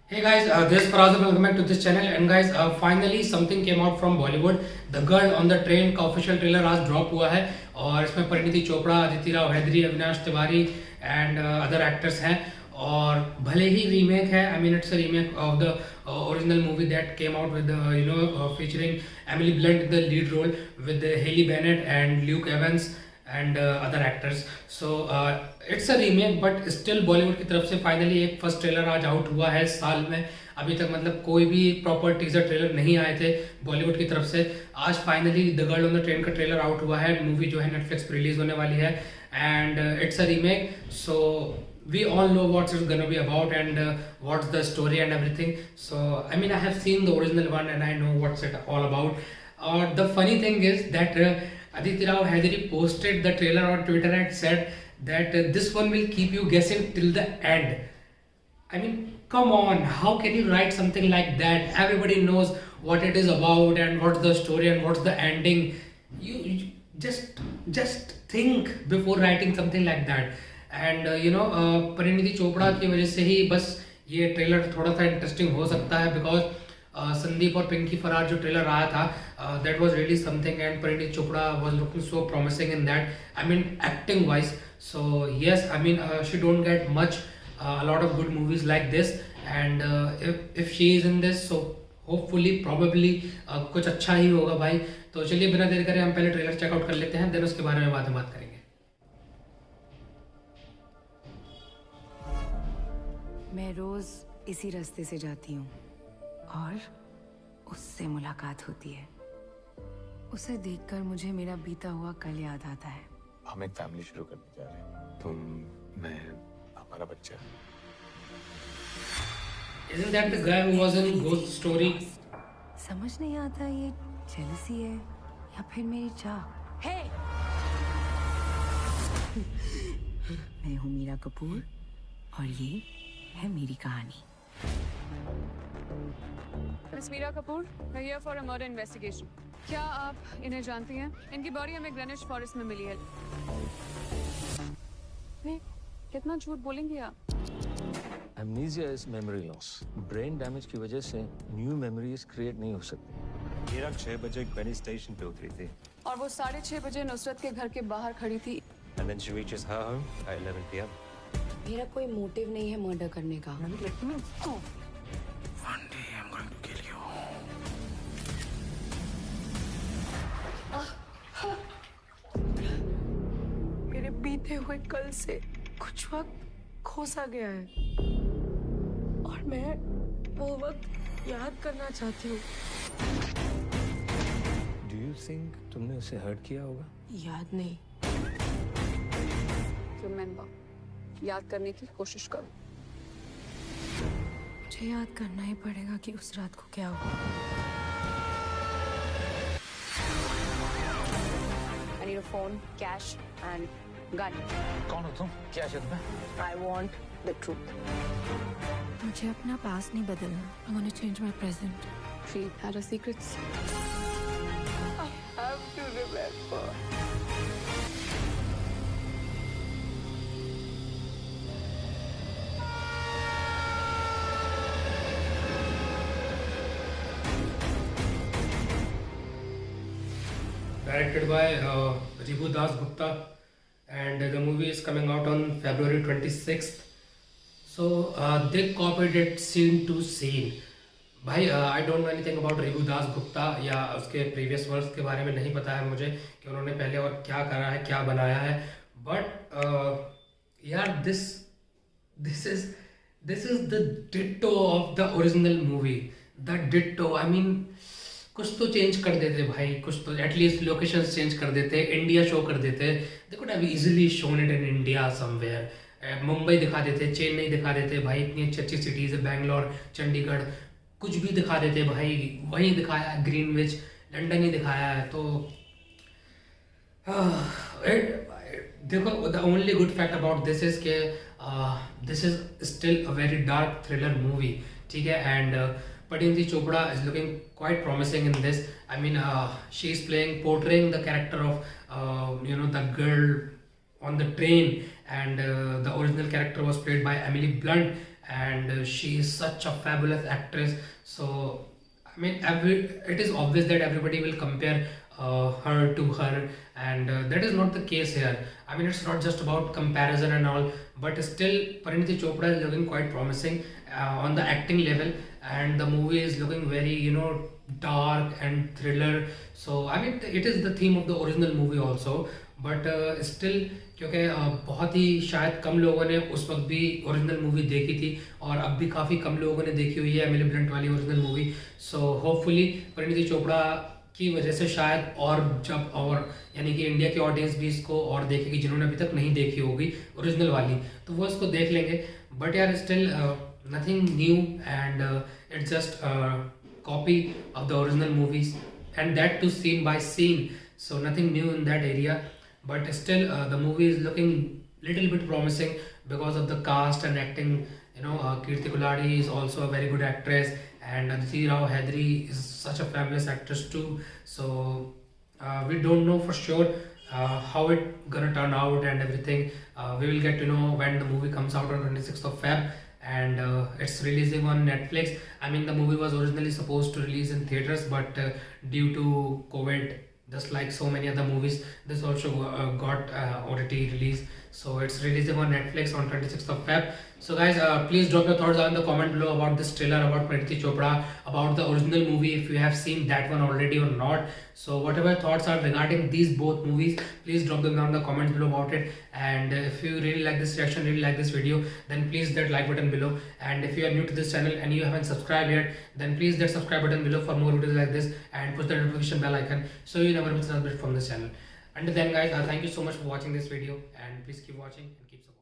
Hey guys, this is Faraz and welcome back to this channel. And guys, finally something came out from Bollywood. The Girl on the Train का official trailer आज drop हुआ है और इसमें Parineeti Chopra, Aditi Rao Hydari, Avinash Tiwari and other actors हैं. और भले ही रीमेक है, I mean it's a remake of the original movie that came out with featuring Emily Blunt in the lead role with Haley Bennett and Luke Evans and other actors. So it's a remake but still Bollywood की तरफ से finally एक first trailer आज out हुआ है साल में. अभी तक मतलब कोई भी प्रॉपर टीजर ट्रेलर नहीं आए थे बॉलीवुड की तरफ से. आज finally the girl on the train का ट्रेलर आउट हुआ है. मूवी जो है नेटफ्लिक्स पर रिलीज होने वाली है and it's a remake. So we all know what it's gonna be about and what's the story and everything. So I mean I have seen the original one and I know what's it all about. Or the funny thing is that Aditya Rao Hedri posted the trailer on Twitter and said that this one will keep you guessing till the end. I mean, come on, how can you write something like that? Everybody knows what it is about and what's the story and what's the ending. You just think before writing something like that. And Parineeti Chopra की वजह से ही बस ये trailer थोड़ा सा interesting हो सकता है बिकॉज संदीप और पिंकी फरार जो ट्रेलर आया था that was really something and Parineeti Chopra was looking so promising in that, I mean acting wise. So yes, I mean she don't get much a lot of good movies like this and if she is in this so hopefully probably कुछ अच्छा ही होगा भाई. तो चलिए बिना देर करे हम पहले ट्रेलर चेकआउट कर लेते हैं, देन उसके बारे में बाद में बात करेंगे. मैं रोज इसी रास्ते से जाती हूँ और उससे मुलाकात होती है. उसे देखकर मुझे मेरा बीता हुआ कल याद आता है. हम एक फैमिली शुरू करने जा रहे हैं, तुम, मैं, हमारा बच्चा. Isn't that the guy who was in Ghost Story? समझ नहीं आता ये जेलसी है या फिर मेरी चाह. हे! मैं हूँ मीरा कपूर और ये है मेरी कहानी. Miss Mira Kapoor, we're here for a murder investigation. क्या आप इन्हें जानती हैं? इनकी बॉडी हमें ग्रेनिश फॉरेस्ट में मिली है. नहीं, कितना झूठ बोलेंगी आप? Amnesia is memory loss. Brain damage की वजह से new memories create नहीं हो सकती. मीरा 6 बजे एक पेनी स्टेशन पे उतरी थी. और वो 6:30 बजे नुसरत के घर के बाहर खड़ी थी. And then she reaches her home at 11 p.m. मेरा कोई मोटिव नहीं है मर्डर करने का. One day I'm going to kill you. मेरे बीते हुए कल से कुछ वक्त खो सा गया है और मैं वो वक्त याद करना चाहती हूँ. Do you think तुमने उसे हर्ट किया होगा? याद नहीं. Remember, याद करने की कोशिश करो. मुझे याद करना ही पड़ेगा कि उस रात को क्या हुआ. I need a phone, cash, and gun. कौन हो तुम? क्या चाहिए तुम्हें? I want the truth. मुझे अपना पास्ट नहीं बदलना. I want to change my present. She had her secrets. I have to remember. Directed by Ribhu Das Gupta and the movie is coming out on February 26th. So they copied it scene to scene. भाई I don't know anything about Ribhu Das Gupta या उसके previous works के बारे में नहीं पता है मुझे कि उन्होंने पहले और क्या करा है, क्या बनाया है. But यार this is the ditto of the original movie. The ditto. I mean कुछ तो चेंज कर देते भाई, कुछ तो एटलीस्ट लोकेशंस चेंज कर देते, इंडिया शो कर देते. They could have easily shown it in India somewhere. Mumbai दिखा देते, चेन्नई दिखा देते भाई, इतनी अच्छी अच्छी सिटीज़ है, बैंगलोर, चंडीगढ़, कुछ भी दिखा देते भाई. वहीं दिखाया है, ग्रीनविच, लंदन ही दिखाया है. तो देखो, the only good fact about this is के this is still a very dark thriller movie, ठीक है. And Pariniti Chopra is looking quite promising in this. I mean, she is portraying the character of the girl on the train, and the original character was played by Emily Blunt, and she is such a fabulous actress. So I mean, it is obvious that everybody will compare her to her, and that is not the case here. I mean, it's not just about comparison and all, but still, Parineeti Chopra is looking quite promising on the acting level, and the movie is looking very, dark and thriller. So I mean, it is the theme of the original movie also, but still, क्योंकि बहुत ही शायद कम लोगों ने उस वक्त भी original movie देखी थी, और अब भी काफ़ी कम लोगों ने देखी हुई है एमिली ब्लंट वाली original movie. So hopefully Parineeti Chopra की वजह से शायद और यानी कि इंडिया की ऑडियंस भी इसको और देखेगी, जिन्होंने अभी तक नहीं देखी होगी ओरिजिनल वाली, तो वो इसको देख लेंगे. बट यार still nothing new, and it's just copy of the original movies, and that too scene by scene. So nothing new in that area, but still the movie is looking little bit promising because of the cast and acting. Kirti Kuladi is also a very good actress, and Aditi Rao Hydari is such a fabulous actress too. So we don't know for sure how it gonna turn out and everything. We will get to know when the movie comes out on 26th of Feb, and it's releasing on Netflix. I mean, the movie was originally supposed to release in theaters, but due to COVID, just like so many other movies, this also got OTT release. So it's releasing on Netflix on 26th of Feb. So guys, please drop your thoughts down in the comment below about this trailer, about Parineeti Chopra, about the original movie, if you have seen that one already or not. So whatever thoughts are regarding these both movies, please drop them down in the comments below about it. And if you really like this reaction, really like this video, then please hit that like button below. And if you are new to this channel and you haven't subscribed yet, then please hit that subscribe button below for more videos like this, and push the notification bell icon so you never miss an update from this channel. Until then guys, thank you so much for watching this video, and please keep watching and keep supporting.